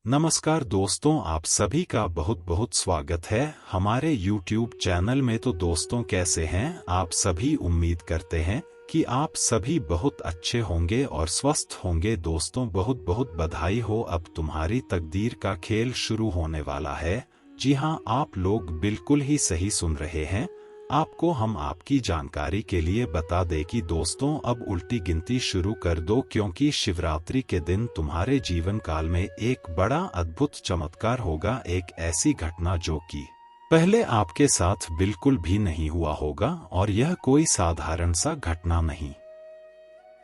नमस्कार दोस्तों, आप सभी का बहुत बहुत स्वागत है हमारे YouTube चैनल में। तो दोस्तों, कैसे हैं आप सभी? उम्मीद करते हैं कि आप सभी बहुत अच्छे होंगे और स्वस्थ होंगे। दोस्तों, बहुत बहुत बधाई हो, अब तुम्हारी तकदीर का खेल शुरू होने वाला है। जी हां, आप लोग बिल्कुल ही सही सुन रहे हैं। आपको हम आपकी जानकारी के लिए बता दें कि दोस्तों, अब उल्टी गिनती शुरू कर दो, क्योंकि शिवरात्रि के दिन तुम्हारे जीवन काल में एक बड़ा अद्भुत चमत्कार होगा। एक ऐसी घटना जो कि पहले आपके साथ बिल्कुल भी नहीं हुआ होगा, और यह कोई साधारण सा घटना नहीं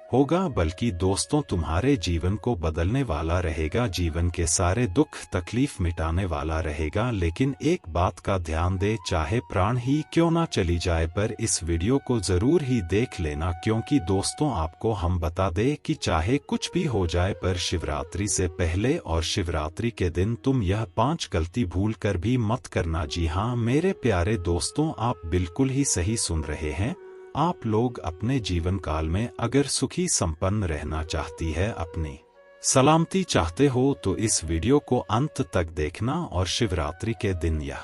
होगा, बल्कि दोस्तों तुम्हारे जीवन को बदलने वाला रहेगा, जीवन के सारे दुख तकलीफ मिटाने वाला रहेगा। लेकिन एक बात का ध्यान दे, चाहे प्राण ही क्यों ना चली जाए, पर इस वीडियो को जरूर ही देख लेना, क्योंकि दोस्तों आपको हम बता दें कि चाहे कुछ भी हो जाए, पर शिवरात्रि से पहले और शिवरात्रि के दिन तुम यह 5 गलती भूल कर भी मत करना। जी हाँ मेरे प्यारे दोस्तों, आप बिल्कुल ही सही सुन रहे हैं। आप लोग अपने जीवन काल में अगर सुखी संपन्न रहना चाहती है, अपनी सलामती चाहते हो, तो इस वीडियो को अंत तक देखना और शिवरात्रि के दिन यह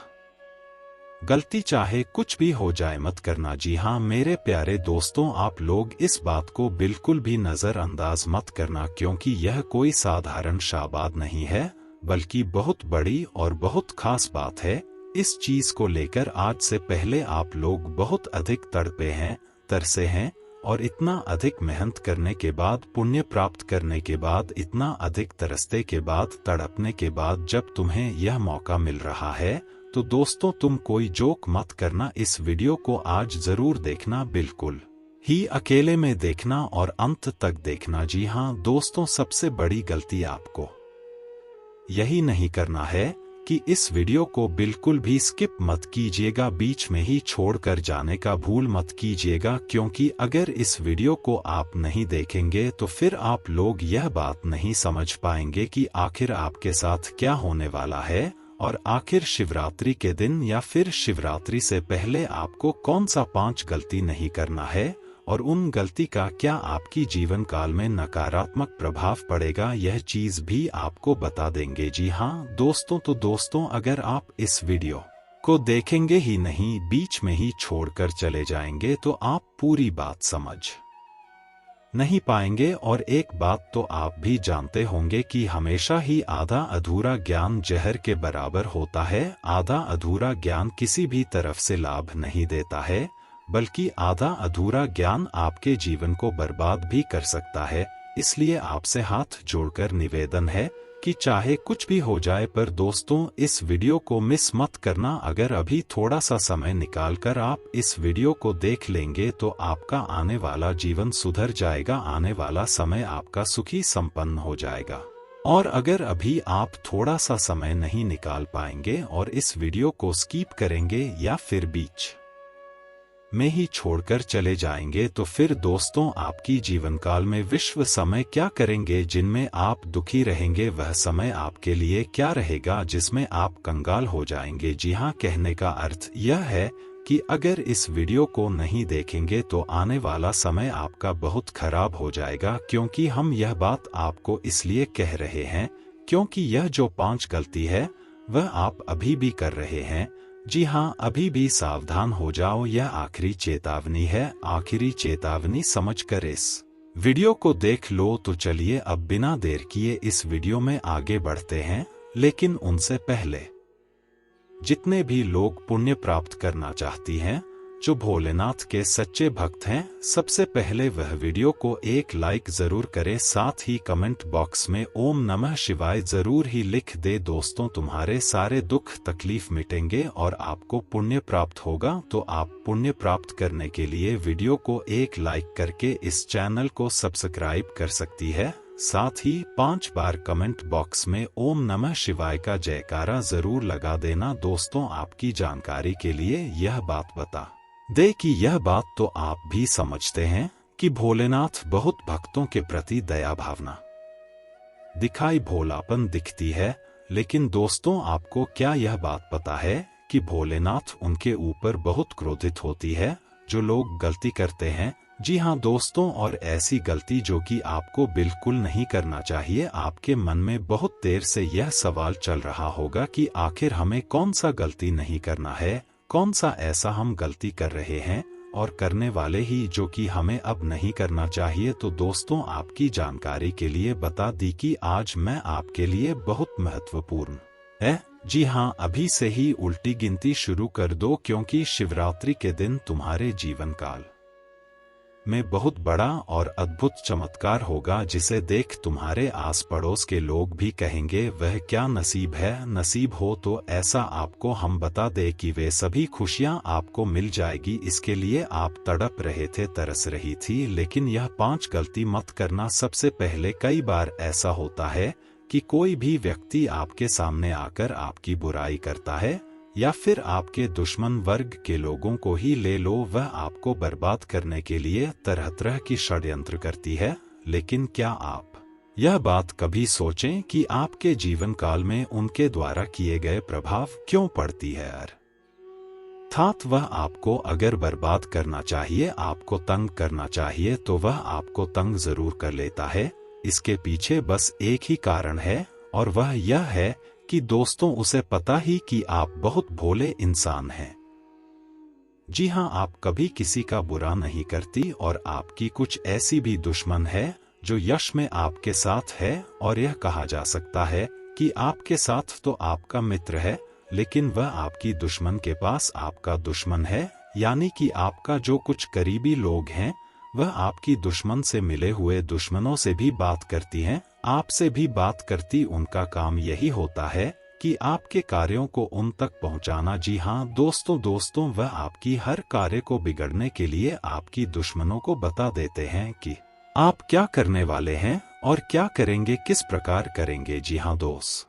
गलती चाहे कुछ भी हो जाए मत करना। जी हाँ मेरे प्यारे दोस्तों, आप लोग इस बात को बिल्कुल भी नजरअंदाज मत करना, क्योंकि यह कोई साधारण सा बात नहीं है, बल्कि बहुत बड़ी और बहुत खास बात है। इस चीज को लेकर आज से पहले आप लोग बहुत अधिक तड़पे हैं, तरसे हैं, और इतना अधिक मेहनत करने के बाद, पुण्य प्राप्त करने के बाद, इतना अधिक तरसते के बाद, तड़पने के बाद जब तुम्हें यह मौका मिल रहा है, तो दोस्तों तुम कोई जोक मत करना। इस वीडियो को आज जरूर देखना, बिल्कुल ही अकेले में देखना और अंत तक देखना। जी हाँ दोस्तों, सबसे बड़ी गलती आपको यही नहीं करना है कि इस वीडियो को बिल्कुल भी स्किप मत कीजिएगा, बीच में ही छोड़कर जाने का भूल मत कीजिएगा, क्योंकि अगर इस वीडियो को आप नहीं देखेंगे तो फिर आप लोग यह बात नहीं समझ पाएंगे कि आखिर आपके साथ क्या होने वाला है, और आखिर शिवरात्रि के दिन या फिर शिवरात्रि से पहले आपको कौन सा 5 गलती नहीं करना है, और उन गलती का क्या आपकी जीवन काल में नकारात्मक प्रभाव पड़ेगा, यह चीज भी आपको बता देंगे। जी हाँ दोस्तों, तो दोस्तों अगर आप इस वीडियो को देखेंगे ही नहीं, बीच में ही छोड़कर चले जाएंगे, तो आप पूरी बात समझ नहीं पाएंगे। और एक बात तो आप भी जानते होंगे कि हमेशा ही आधा अधूरा ज्ञान जहर के बराबर होता है। आधा अधूरा ज्ञान किसी भी तरफ से लाभ नहीं देता है, बल्कि आधा अधूरा ज्ञान आपके जीवन को बर्बाद भी कर सकता है। इसलिए आपसे हाथ जोड़कर निवेदन है कि चाहे कुछ भी हो जाए, पर दोस्तों इस वीडियो को मिस मत करना। अगर अभी थोड़ा सा समय निकालकर आप इस वीडियो को देख लेंगे, तो आपका आने वाला जीवन सुधर जाएगा, आने वाला समय आपका सुखी संपन्न हो जाएगा। और अगर अभी आप थोड़ा सा समय नहीं निकाल पाएंगे और इस वीडियो को स्किप करेंगे या फिर बीच में ही छोड़कर चले जाएंगे, तो फिर दोस्तों आपकी जीवन काल में विश्व समय क्या करेंगे, जिनमें आप दुखी रहेंगे, वह समय आपके लिए क्या रहेगा जिसमें आप कंगाल हो जाएंगे। जी हाँ, कहने का अर्थ यह है कि अगर इस वीडियो को नहीं देखेंगे तो आने वाला समय आपका बहुत खराब हो जाएगा। क्योंकि हम यह बात आपको इसलिए कह रहे हैं क्योंकि यह जो 5 गलती है वह आप अभी भी कर रहे हैं। जी हाँ, अभी भी सावधान हो जाओ, यह आखिरी चेतावनी है, आखिरी चेतावनी समझकर इस वीडियो को देख लो। तो चलिए अब बिना देर किए इस वीडियो में आगे बढ़ते हैं। लेकिन उनसे पहले जितने भी लोग पुण्य प्राप्त करना चाहती हैं, जो भोलेनाथ के सच्चे भक्त हैं, सबसे पहले वह वीडियो को एक लाइक जरूर करें, साथ ही कमेंट बॉक्स में ओम नमः शिवाय जरूर ही लिख दे। दोस्तों तुम्हारे सारे दुख तकलीफ मिटेंगे और आपको पुण्य प्राप्त होगा। तो आप पुण्य प्राप्त करने के लिए वीडियो को एक लाइक करके इस चैनल को सब्सक्राइब कर सकती है। साथ ही 5 बार कमेंट बॉक्स में ओम नमः शिवाय का जयकारा जरूर लगा देना। दोस्तों आपकी जानकारी के लिए यह बात बता दे कि यह बात तो आप भी समझते हैं कि भोलेनाथ बहुत भक्तों के प्रति दया भावना दिखाई, भोलापन दिखती है। लेकिन दोस्तों आपको क्या यह बात पता है कि भोलेनाथ उनके ऊपर बहुत क्रोधित होती है। जो लोग गलती करते हैं, जी हाँ दोस्तों, और ऐसी गलती जो कि आपको बिल्कुल नहीं करना चाहिए। आपके मन में बहुत देर से यह सवाल चल रहा होगा कि आखिर हमें कौन सा गलती नहीं करना है, कौन सा ऐसा हम गलती कर रहे हैं और करने वाले ही जो कि हमें अब नहीं करना चाहिए। तो दोस्तों, आपकी जानकारी के लिए बता दी कि आज मैं आपके लिए बहुत महत्वपूर्ण है। जी हाँ, अभी से ही उल्टी गिनती शुरू कर दो, क्योंकि शिवरात्रि के दिन तुम्हारे जीवन काल में बहुत बड़ा और अद्भुत चमत्कार होगा, जिसे देख तुम्हारे आस पड़ोस के लोग भी कहेंगे वह क्या नसीब है। नसीब हो तो ऐसा आपको हम बता दे कि वे सभी खुशियां आपको मिल जाएगी। इसके लिए आप तड़प रहे थे, तरस रही थी, लेकिन यह 5 गलती मत करना। सबसे पहले, कई बार ऐसा होता है कि कोई भी व्यक्ति आपके सामने आकर आपकी बुराई करता है, या फिर आपके दुश्मन वर्ग के लोगों को ही ले लो, वह आपको बर्बाद करने के लिए तरह तरह की षड्यंत्र करती है। लेकिन क्या आप यह बात कभी सोचें कि आपके जीवन काल में उनके द्वारा किए गए प्रभाव क्यों पड़ती है? अर्थात वह आपको अगर बर्बाद करना चाहिए, आपको तंग करना चाहिए, तो वह आपको तंग जरूर कर लेता है। इसके पीछे बस एक ही कारण है, और वह यह है कि दोस्तों, उसे पता ही कि आप बहुत भोले इंसान हैं। जी हाँ, आप कभी किसी का बुरा नहीं करती, और आपकी कुछ ऐसी भी दुश्मन है जो यश में आपके साथ है, और यह कहा जा सकता है कि आपके साथ तो आपका मित्र है, लेकिन वह आपकी दुश्मन के पास आपका दुश्मन है। यानी कि आपका जो कुछ करीबी लोग हैं, वह आपकी दुश्मन से मिले हुए दुश्मनों से भी बात करती हैं, आपसे भी बात करती। उनका काम यही होता है कि आपके कार्यों को उन तक पहुंचाना। जी हाँ दोस्तों, वह आपकी हर कार्य को बिगड़ने के लिए आपकी दुश्मनों को बता देते हैं कि आप क्या करने वाले हैं और क्या करेंगे, किस प्रकार करेंगे। जी हाँ दोस्त,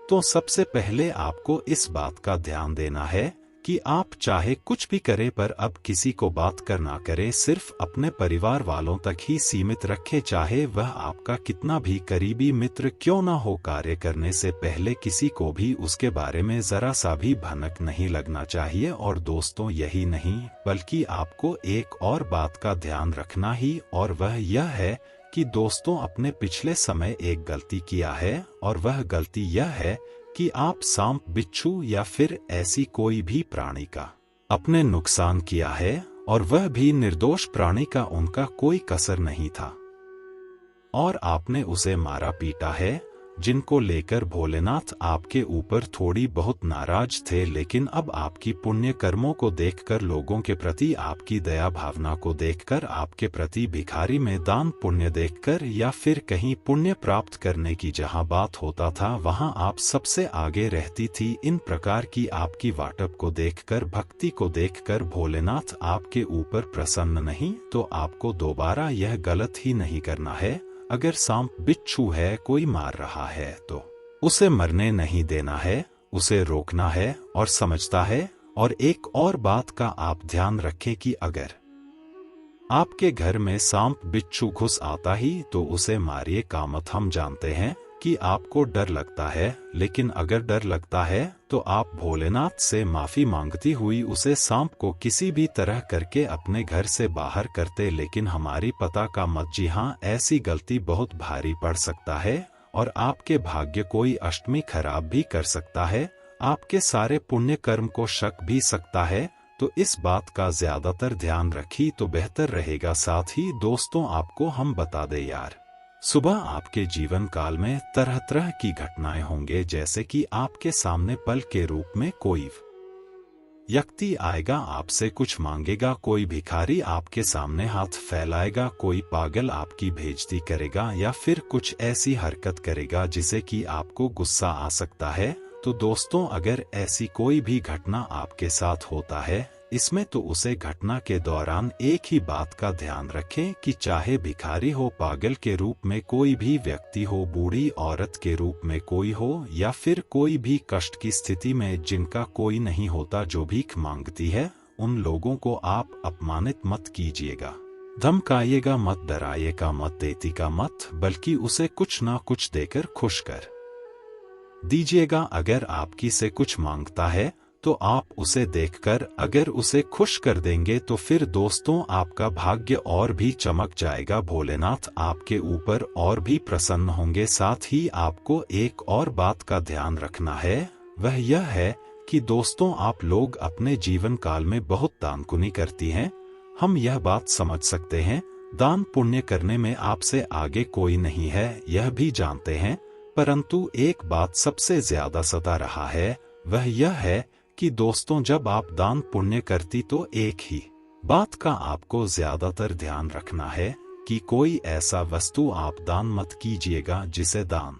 तो सबसे पहले आपको इस बात का ध्यान देना है कि आप चाहे कुछ भी करें, पर अब किसी को बात करना करें, सिर्फ अपने परिवार वालों तक ही सीमित रखें, चाहे वह आपका कितना भी करीबी मित्र क्यों ना हो। कार्य करने से पहले किसी को भी उसके बारे में जरा सा भी भनक नहीं लगना चाहिए। और दोस्तों, यही नहीं बल्कि आपको एक और बात का ध्यान रखना ही, और वह यह है कि दोस्तों, अपने पिछले समय एक गलती किया है, और वह गलती यह है कि आप सांप, बिच्छू या फिर ऐसी कोई भी प्राणी का अपने नुकसान किया है, और वह भी निर्दोष प्राणी का। उनका कोई कसर नहीं था, और आपने उसे मारा पीटा है, जिनको लेकर भोलेनाथ आपके ऊपर थोड़ी बहुत नाराज थे। लेकिन अब आपकी पुण्य कर्मों को देखकर, लोगों के प्रति आपकी दया भावना को देखकर, आपके प्रति भिखारी में दान पुण्य देखकर, या फिर कहीं पुण्य प्राप्त करने की जहां बात होता था, वहां आप सबसे आगे रहती थी। इन प्रकार की आपकी वाटप को देखकर, भक्ति को देखकर भोलेनाथ आपके ऊपर प्रसन्न नहीं। तो आपको दोबारा यह गलत ही नहीं करना है। अगर सांप बिच्छू है, कोई मार रहा है, तो उसे मरने नहीं देना है, उसे रोकना है और समझता है। और एक और बात का आप ध्यान रखें कि अगर आपके घर में सांप बिच्छू घुस आता ही, तो उसे मारिए का मत। हम जानते हैं कि आपको डर लगता है, लेकिन अगर डर लगता है तो आप भोलेनाथ से माफी मांगती हुई उसे, सांप को किसी भी तरह करके अपने घर से बाहर करते। लेकिन हमारी पता का मत। जी हाँ, ऐसी गलती बहुत भारी पड़ सकता है, और आपके भाग्य कोई अष्टमी खराब भी कर सकता है, आपके सारे पुण्य कर्म को शक भी सकता है। तो इस बात का ज्यादातर ध्यान रखी तो बेहतर रहेगा। साथ ही दोस्तों, आपको हम बता दें यार, सुबह आपके जीवन काल में तरह तरह की घटनाएं होंगे, जैसे कि आपके सामने पल के रूप में कोई व्यक्ति आएगा, आपसे कुछ मांगेगा, कोई भिखारी आपके सामने हाथ फैलाएगा, कोई पागल आपकी बेइज्जती करेगा, या फिर कुछ ऐसी हरकत करेगा जिसे कि आपको गुस्सा आ सकता है। तो दोस्तों, अगर ऐसी कोई भी घटना आपके साथ होता है, इसमें तो उसे घटना के दौरान एक ही बात का ध्यान रखें कि चाहे भिखारी हो, पागल के रूप में कोई भी व्यक्ति हो, बूढ़ी औरत के रूप में कोई हो, या फिर कोई भी कष्ट की स्थिति में जिनका कोई नहीं होता, जो भीख मांगती है, उन लोगों को आप अपमानित मत कीजिएगा, धमकाइएगा मत, डराइएगा मत, देतीगा मत, बल्कि उसे कुछ ना कुछ देकर खुश कर दीजिएगा। अगर आपकी से कुछ मांगता है तो आप उसे देखकर अगर उसे खुश कर देंगे तो फिर दोस्तों आपका भाग्य और भी चमक जाएगा। भोलेनाथ आपके ऊपर और भी प्रसन्न होंगे। साथ ही आपको एक और बात का ध्यान रखना है, वह यह है कि दोस्तों आप लोग अपने जीवन काल में बहुत दान पुण्य करती हैं। हम यह बात समझ सकते हैं, दान पुण्य करने में आपसे आगे कोई नहीं है, यह भी जानते हैं। परंतु एक बात सबसे ज्यादा सता रहा है, वह यह है कि दोस्तों जब आप दान पुण्य करती तो एक ही बात का आपको ज्यादातर ध्यान रखना है कि कोई ऐसा वस्तु आप दान मत कीजिएगा जिसे दान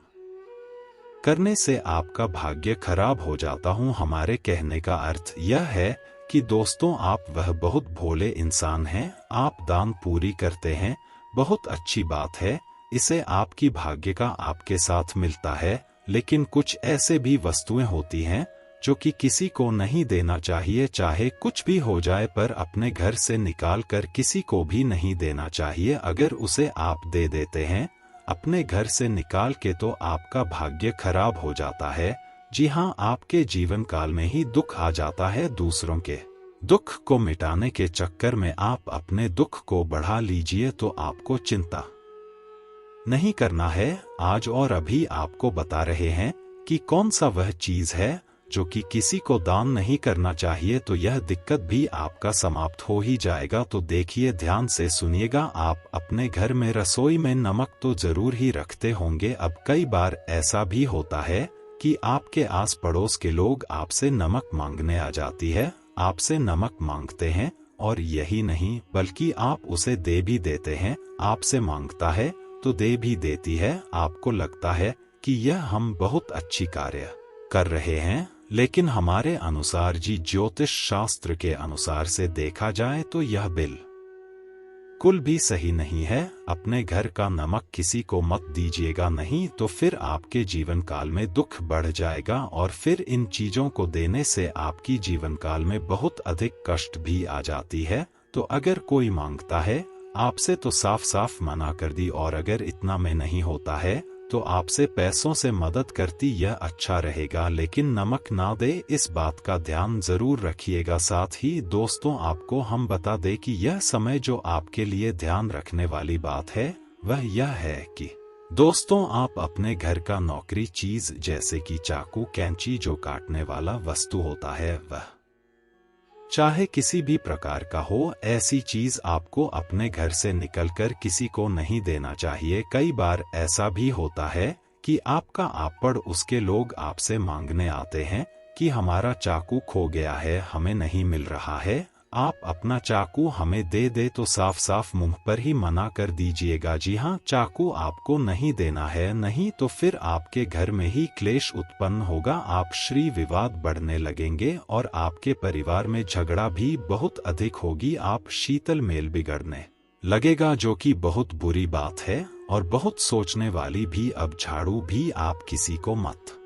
करने से आपका भाग्य खराब हो जाता हूँ। हमारे कहने का अर्थ यह है कि दोस्तों आप वह बहुत भोले इंसान हैं, आप दान पूरी करते हैं, बहुत अच्छी बात है, इसे आपकी भाग्य का आपके साथ मिलता है। लेकिन कुछ ऐसे भी वस्तुएं होती हैं जो कि किसी को नहीं देना चाहिए, चाहे कुछ भी हो जाए, पर अपने घर से निकाल कर किसी को भी नहीं देना चाहिए। अगर उसे आप दे देते हैं अपने घर से निकाल के तो आपका भाग्य खराब हो जाता है। जी हाँ, आपके जीवन काल में ही दुख आ जाता है। दूसरों के दुख को मिटाने के चक्कर में आप अपने दुख को बढ़ा लीजिए तो आपको चिंता नहीं करना है। आज और अभी आपको बता रहे हैं कि कौन सा वह चीज है जो कि किसी को दान नहीं करना चाहिए, तो यह दिक्कत भी आपका समाप्त हो ही जाएगा। तो देखिए, ध्यान से सुनिएगा। आप अपने घर में रसोई में नमक तो जरूर ही रखते होंगे। अब कई बार ऐसा भी होता है कि आपके आस पड़ोस के लोग आपसे नमक मांगने आ जाती है, आपसे नमक मांगते हैं, और यही नहीं बल्कि आप उसे दे भी देते हैं। आपसे मांगता है तो दे भी देती है। आपको लगता है कि यह हम बहुत अच्छी कार्य कर रहे हैं, लेकिन हमारे अनुसार ज्योतिष शास्त्र के अनुसार से देखा जाए तो यह बिल्कुल भी सही नहीं है। अपने घर का नमक किसी को मत दीजिएगा, नहीं तो फिर आपके जीवन काल में दुख बढ़ जाएगा और फिर इन चीजों को देने से आपकी जीवन काल में बहुत अधिक कष्ट भी आ जाती है। तो अगर कोई मांगता है आपसे तो साफ साफ मना कर दी, और अगर इतना में नहीं होता है तो आपसे पैसों से मदद करती, यह अच्छा रहेगा, लेकिन नमक ना दे, इस बात का ध्यान जरूर रखिएगा। साथ ही दोस्तों आपको हम बता दें कि यह समय जो आपके लिए ध्यान रखने वाली बात है वह यह है कि दोस्तों आप अपने घर का नौकरी चीज जैसे कि चाकू, कैंची, जो काटने वाला वस्तु होता है, वह चाहे किसी भी प्रकार का हो, ऐसी चीज आपको अपने घर से निकलकर किसी को नहीं देना चाहिए। कई बार ऐसा भी होता है कि आपका आपड़ उसके लोग आपसे मांगने आते हैं कि हमारा चाकू खो गया है, हमें नहीं मिल रहा है, आप अपना चाकू हमें दे दे, तो साफ साफ मुंह पर ही मना कर दीजिएगा। जी हाँ, चाकू आपको नहीं देना है, नहीं तो फिर आपके घर में ही क्लेश उत्पन्न होगा, आप श्री विवाद बढ़ने लगेंगे और आपके परिवार में झगड़ा भी बहुत अधिक होगी, आप शीतल मेल बिगड़ने लगेगा, जो कि बहुत बुरी बात है और बहुत सोचने वाली भी। अब झाड़ू भी आप किसी को मत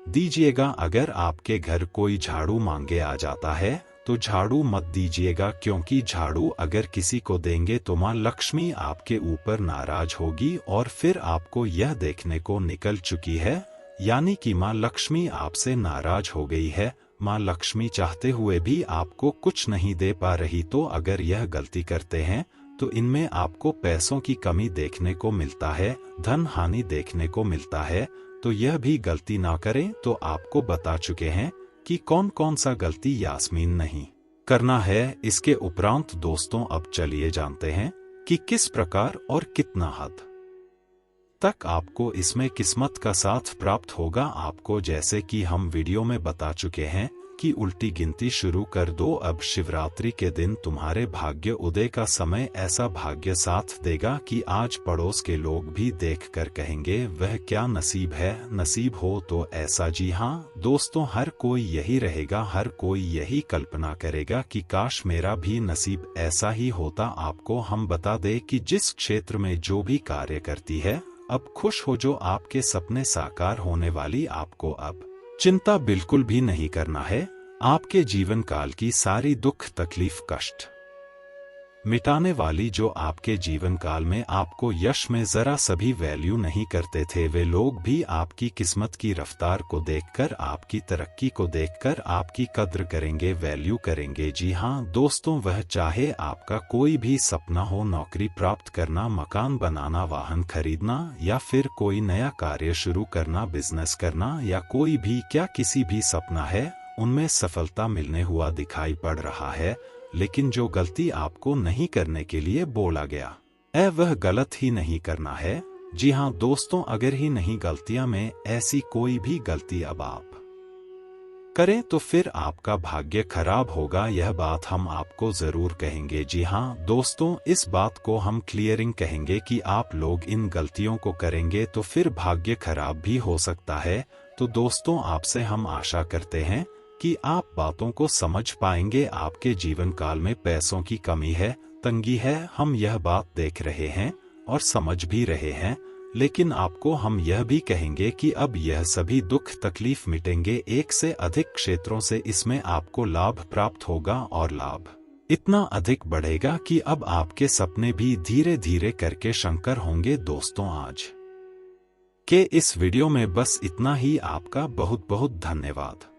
दीजिएगा। अगर आपके घर कोई झाड़ू मांगे आ जाता है तो झाड़ू मत दीजिएगा, क्योंकि झाड़ू अगर किसी को देंगे तो माँ लक्ष्मी आपके ऊपर नाराज होगी और फिर आपको यह देखने को निकल चुकी है, यानी कि माँ लक्ष्मी आपसे नाराज हो गई है। माँ लक्ष्मी चाहते हुए भी आपको कुछ नहीं दे पा रही। तो अगर यह गलती करते हैं तो इनमें आपको पैसों की कमी देखने को मिलता है, धन हानि देखने को मिलता है। तो यह भी गलती ना करें। तो आपको बता चुके हैं कि कौन कौन सा गलती यास्मीन नहीं करना है। इसके उपरांत दोस्तों अब चलिए जानते हैं कि किस प्रकार और कितना हद तक आपको इसमें किस्मत का साथ प्राप्त होगा। आपको जैसे कि हम वीडियो में बता चुके हैं कि उल्टी गिनती शुरू कर दो। अब शिवरात्रि के दिन तुम्हारे भाग्य उदय का समय ऐसा भाग्य साथ देगा कि आज पड़ोस के लोग भी देखकर कहेंगे वह क्या नसीब है। नसीब हो तो ऐसा। जी हाँ दोस्तों, हर कोई यही रहेगा, हर कोई यही कल्पना करेगा कि काश मेरा भी नसीब ऐसा ही होता। आपको हम बता दें कि जिस क्षेत्र में जो भी कार्य करती है, अब खुश हो, जो आपके सपने साकार होने वाली। आपको अब चिंता बिल्कुल भी नहीं करना है। आपके जीवन काल की सारी दुख तकलीफ कष्ट मिटाने वाली जो आपके जीवन काल में आपको यश में जरा सभी वैल्यू नहीं करते थे, वे लोग भी आपकी किस्मत की रफ्तार को देखकर, आपकी तरक्की को देखकर आपकी कद्र करेंगे, वैल्यू करेंगे। जी हाँ दोस्तों, वह चाहे आपका कोई भी सपना हो, नौकरी प्राप्त करना, मकान बनाना, वाहन खरीदना, या फिर कोई नया कार्य शुरू करना, बिजनेस करना, या कोई भी क्या किसी भी सपना है, उनमें सफलता मिलने हुआ दिखाई पड़ रहा है। लेकिन जो गलती आपको नहीं करने के लिए बोला गया वह गलत ही नहीं करना है। जी हाँ दोस्तों, अगर ही नहीं गलतियां में ऐसी कोई भी गलती अब आप करें तो फिर आपका भाग्य खराब होगा, यह बात हम आपको जरूर कहेंगे। जी हाँ दोस्तों, इस बात को हम क्लियरिंग कहेंगे कि आप लोग इन गलतियों को करेंगे तो फिर भाग्य खराब भी हो सकता है। तो दोस्तों, आपसे हम आशा करते हैं कि आप बातों को समझ पाएंगे। आपके जीवन काल में पैसों की कमी है, तंगी है, हम यह बात देख रहे हैं और समझ भी रहे हैं। लेकिन आपको हम यह भी कहेंगे कि अब यह सभी दुख तकलीफ मिटेंगे, एक से अधिक क्षेत्रों से इसमें आपको लाभ प्राप्त होगा और लाभ इतना अधिक बढ़ेगा कि अब आपके सपने भी धीरे धीरे करके शंकर होंगे। दोस्तों, आज के इस वीडियो में बस इतना ही। आपका बहुत बहुत धन्यवाद।